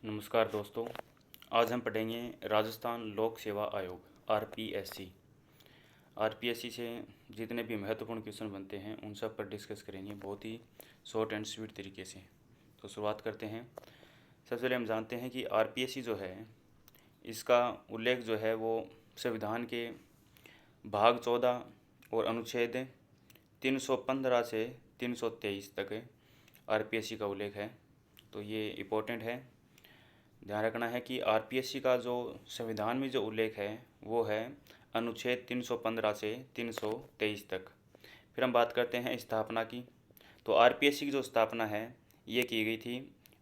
नमस्कार दोस्तों। आज हम पढ़ेंगे राजस्थान लोक सेवा आयोग आरपीएससी। आरपीएससी से जितने भी महत्वपूर्ण क्वेश्चन बनते हैं उन सब पर डिस्कस करेंगे बहुत ही शॉर्ट एंड स्वीट तरीके से। तो शुरुआत करते हैं। सबसे पहले हम जानते हैं कि आरपीएससी जो है इसका उल्लेख जो है वो संविधान के भाग 14 और अनुच्छेद 315 से 323 तक आरपीएससी का उल्लेख है। तो ये इम्पोर्टेंट है, ध्यान रखना है कि आरपीएससी का जो संविधान में जो उल्लेख है वो है अनुच्छेद 315 से 323 तक। फिर हम बात करते हैं स्थापना की। तो आरपीएससी की जो स्थापना है ये की गई थी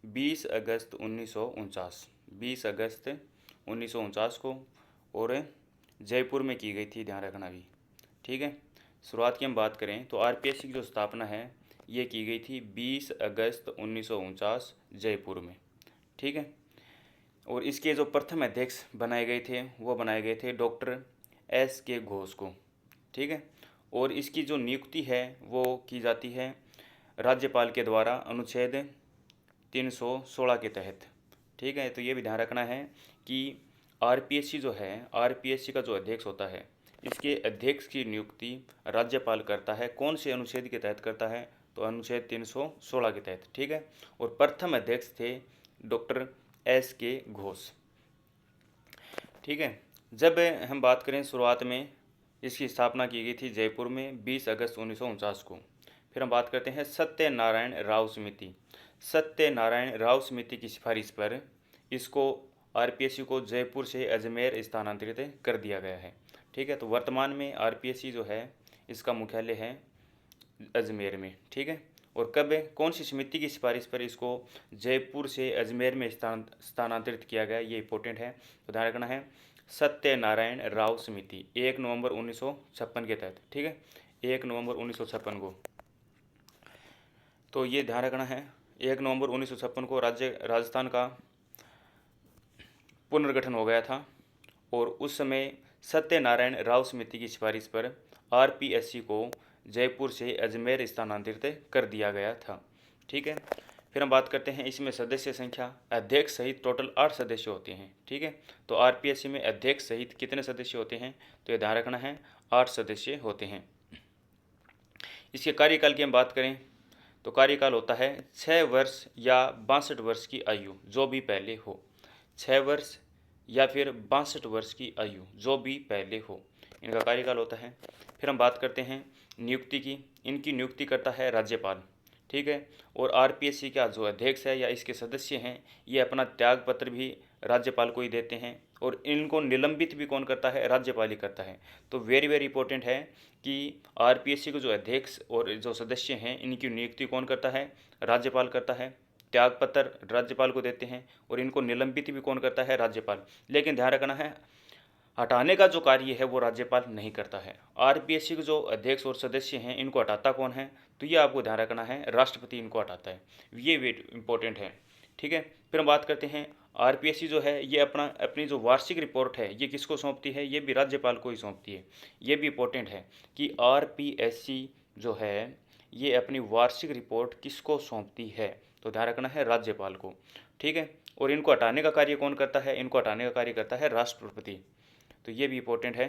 20 अगस्त 1949, 20 अगस्त 1949 को, और जयपुर में की गई थी, ध्यान रखना भी। ठीक है, शुरुआत की हम बात करें तो आरपीएससी की जो स्थापना है ये की गई थी 20 अगस्त 1949 जयपुर में। ठीक है, और इसके जो प्रथम अध्यक्ष बनाए गए थे वो बनाए गए थे डॉक्टर एस के घोष को। ठीक है, और इसकी जो नियुक्ति है वो की जाती है राज्यपाल के द्वारा अनुच्छेद 316 के तहत। ठीक है, तो ये भी ध्यान रखना है कि आरपीएससी जो है, आरपीएससी का जो अध्यक्ष होता है इसके अध्यक्ष की नियुक्ति राज्यपाल करता है। कौन से अनुच्छेद के तहत करता है? तो अनुच्छेद 316 के तहत। ठीक है, और प्रथम अध्यक्ष थे डॉक्टर एस के घोष। ठीक है, जब हम बात करें शुरुआत में इसकी स्थापना की गई थी जयपुर में 20 अगस्त 1949 को। फिर हम बात करते हैं सत्यनारायण राव समिति। सत्यनारायण राव समिति की सिफारिश पर इसको आरपीएससी को जयपुर से अजमेर स्थानांतरित कर दिया गया है। ठीक है, तो वर्तमान में आरपीएससी जो है इसका मुख्यालय है अजमेर में। ठीक है, और कब कौन सी समिति की सिफारिश पर इसको जयपुर से अजमेर में स्थानांतरित किया गया, ये इंपॉर्टेंट है, तो ध्यान रखना है। सत्यनारायण राव समिति 1 नवंबर 1956 के तहत। ठीक है, 1 नवंबर 1956 को, तो ये ध्यान रखना है। 1 नवंबर 1956 को राजस्थान का पुनर्गठन हो गया था, और उस समय सत्यनारायण राव समिति की सिफारिश पर आरपीएससी को जयपुर से अजमेर स्थानांतरित कर दिया गया था। ठीक है, फिर हम बात करते हैं इसमें सदस्य संख्या। अध्यक्ष सहित टोटल 8 सदस्य होते हैं। ठीक है, तो आरपीएससी में अध्यक्ष सहित कितने सदस्य होते हैं? तो ये ध्यान रखना है, 8 सदस्य होते हैं। इसके कार्यकाल की हम बात करें तो कार्यकाल होता है 6 वर्ष या 62 वर्ष की आयु, जो भी पहले हो। 6 वर्ष या फिर 62 वर्ष की आयु, जो भी पहले हो, इनका कार्यकाल होता है। फिर हम बात करते हैं नियुक्ति की। इनकी नियुक्ति करता है राज्यपाल। ठीक है, और आरपीएससी का जो अध्यक्ष है या इसके सदस्य हैं ये अपना त्याग पत्र भी राज्यपाल को ही देते हैं, और इनको निलंबित भी कौन करता है? राज्यपाल ही करता है। तो वेरी वेरी इंपॉर्टेंट है कि आरपीएससी के जो अध्यक्ष और जो सदस्य हैं इनकी नियुक्ति कौन करता है? राज्यपाल करता है। त्याग पत्र राज्यपाल को देते हैं, और इनको निलंबित भी कौन करता है? राज्यपाल। लेकिन ध्यान रखना है, हटाने का जो कार्य है वो राज्यपाल नहीं करता है। आरपीएससी के जो अध्यक्ष और सदस्य हैं इनको हटाता कौन है? तो ये आपको ध्यान रखना है, राष्ट्रपति इनको हटाता है। ये वेट इंपॉर्टेंट है। ठीक है, फिर हम बात करते हैं आरपीएससी जो है ये अपनी जो वार्षिक रिपोर्ट है ये किसको सौंपती है? ये भी राज्यपाल को ही सौंपती है। ये भी इंपॉर्टेंट है कि आरपीएससी जो है ये अपनी वार्षिक रिपोर्ट किसको सौंपती है? तो ध्यान रखना है, राज्यपाल को। ठीक है, और इनको हटाने का कार्य कौन करता है? इनको हटाने का कार्य करता है राष्ट्रपति। तो ये भी इंपॉर्टेंट है।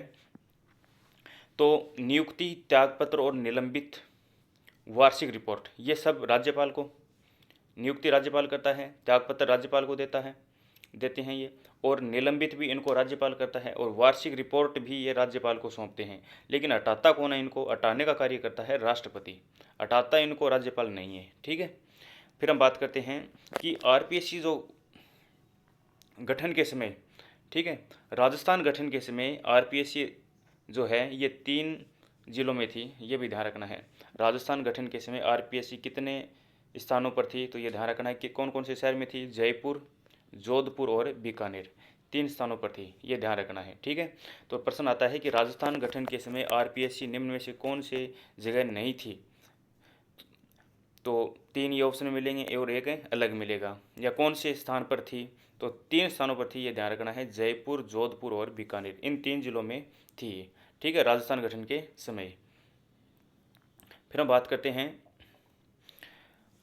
तो नियुक्ति, त्यागपत्र और निलंबित, वार्षिक रिपोर्ट, ये सब राज्यपाल को, नियुक्ति राज्यपाल करता है, त्यागपत्र राज्यपाल को देते हैं ये, और निलंबित भी इनको राज्यपाल करता है, और वार्षिक रिपोर्ट भी ये राज्यपाल को सौंपते हैं। लेकिन हटाता कौन है? इनको हटाने का कार्य करता है राष्ट्रपति, हटाता इनको राज्यपाल नहीं है। ठीक है, फिर हम बात करते हैं कि आरपीएससी जो गठन के समय, ठीक है, राजस्थान गठन के समय आरपीएससी जो है ये 3 जिलों में थी, ये भी ध्यान रखना है। राजस्थान गठन के समय आरपीएससी कितने स्थानों पर थी? तो ये ध्यान रखना है कि कौन कौन से शहर में थी? जयपुर, जोधपुर और बीकानेर, 3 स्थानों पर थी, ये ध्यान रखना है। ठीक है, तो प्रश्न आता है कि राजस्थान गठन के समय आरपीएससी निम्न में से कौन से जगह नहीं थी? तो 3 ये ऑप्शन मिलेंगे और एक अलग मिलेगा। या कौन से स्थान पर थी? तो 3 स्थानों पर थी, ये ध्यान रखना है, जयपुर, जोधपुर और बीकानेर, इन 3 जिलों में थी। ठीक है, राजस्थान गठन के समय। फिर हम बात करते हैं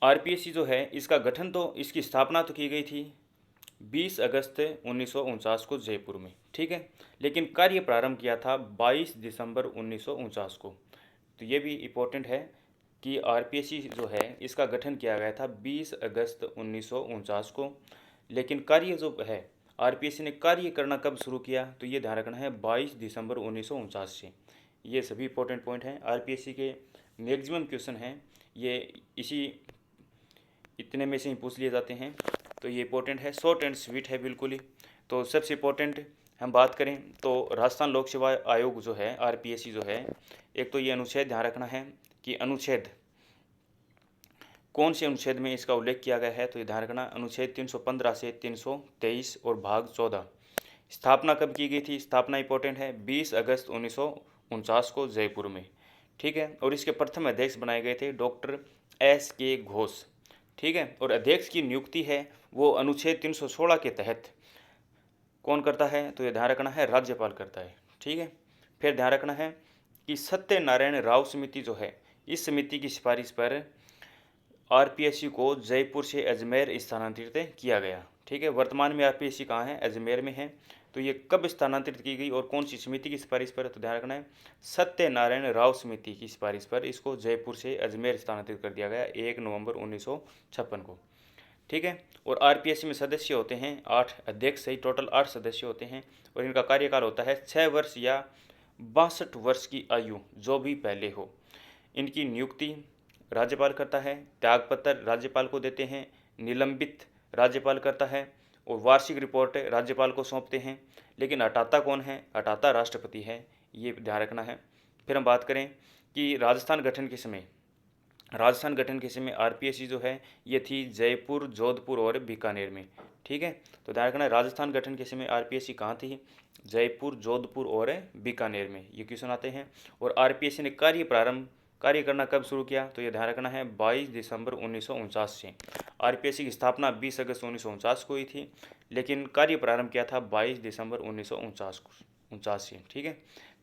आरपीएससी जो है इसका गठन, तो इसकी स्थापना तो की गई थी 20 अगस्त 1949 को जयपुर में, ठीक है। लेकिन कार्य प्रारंभ किया था 22 दिसंबर 1949 को। तो ये भी इम्पोर्टेंट है कि आरपीएससी जो है इसका गठन किया गया था 20 अगस्त 1949 को, लेकिन कार्य जो है आरपीएससी ने कार्य करना कब शुरू किया, तो ये ध्यान रखना है 22 दिसंबर 1949 से। ये सभी इंपॉर्टेंट पॉइंट हैं, आरपीएससी के मैक्सिमम क्वेश्चन हैं ये इसी इतने में से ही पूछ लिए जाते हैं। तो ये इंपॉर्टेंट है, शॉर्ट एंड स्वीट है बिल्कुल ही। तो सबसे इम्पोर्टेंट हम बात करें तो राजस्थान लोक सेवा आयोग जो है आरपीएससी जो है, एक तो ये अनुच्छेद ध्यान रखना है कि अनुच्छेद कौन से अनुच्छेद में इसका उल्लेख किया गया है, तो ये ध्यान रखना अनुच्छेद 315 से 323 और भाग 14। स्थापना कब की गई थी, स्थापना इंपॉर्टेंट है 20 अगस्त 1949 को जयपुर में, ठीक है। और इसके प्रथम अध्यक्ष बनाए गए थे डॉक्टर S.K. घोष, ठीक है। और अध्यक्ष की नियुक्ति है वो अनुच्छेद 316 के तहत कौन करता है, तो ये ध्यान रखना है राज्यपाल करता है, ठीक है। फिर ध्यान रखना है कि सत्यनारायण राव समिति जो है, इस समिति की सिफारिश पर आरपीएससी को जयपुर से अजमेर स्थानांतरित किया गया, ठीक है। वर्तमान में आरपीएससी कहाँ है, अजमेर में है। तो ये कब स्थानांतरित की गई और कौन सी समिति की सिफारिश पर, तो ध्यान रखना है सत्यनारायण राव समिति की सिफारिश पर इसको जयपुर से अजमेर स्थानांतरित कर दिया गया 1 नवंबर 1956 को, ठीक है। और आरपीएससी में सदस्य होते हैं 8 अध्यक्ष सही टोटल 8 सदस्य होते हैं और इनका कार्यकाल होता है 6 वर्ष या 62 वर्ष की आयु जो भी पहले हो। इनकी नियुक्ति राज्यपाल करता है, त्यागपत्र राज्यपाल को देते हैं, निलंबित राज्यपाल करता है और वार्षिक रिपोर्ट राज्यपाल को सौंपते हैं। लेकिन हटाता कौन है, हटाता राष्ट्रपति है, ये ध्यान रखना है। फिर हम बात करें कि राजस्थान गठन के समय आरपीएससी जो है ये थी जयपुर, जोधपुर और बीकानेर में, ठीक है। तो ध्यान रखना है राजस्थान गठन के समय आरपीएससी कहाँ थी, जयपुर, जोधपुर और बीकानेर में, ये क्वेश्चन आते हैं। और आरपीएससी ने कार्य करना कब शुरू किया, तो ये ध्यान रखना है 22 दिसंबर 1949 से। आरपीएससी की स्थापना 20 अगस्त 1949 को हुई थी, लेकिन कार्य प्रारंभ किया था 22 दिसंबर 1949 से, ठीक है।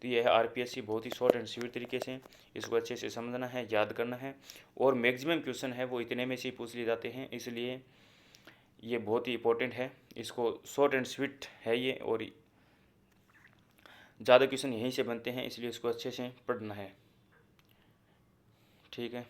तो ये है आरपीएससी, बहुत ही शॉर्ट एंड स्वीट तरीके से इसको अच्छे से समझना है, याद करना है। और मैक्सिमम क्वेश्चन है वो इतने में से ही पूछ लिए जाते हैं, इसलिए ये बहुत ही इंपॉर्टेंट है, इसको शॉर्ट एंड स्वीट है ये, और ज़्यादा क्वेश्चन यहीं से बनते हैं, इसलिए इसको अच्छे से पढ़ना है, ठीक है।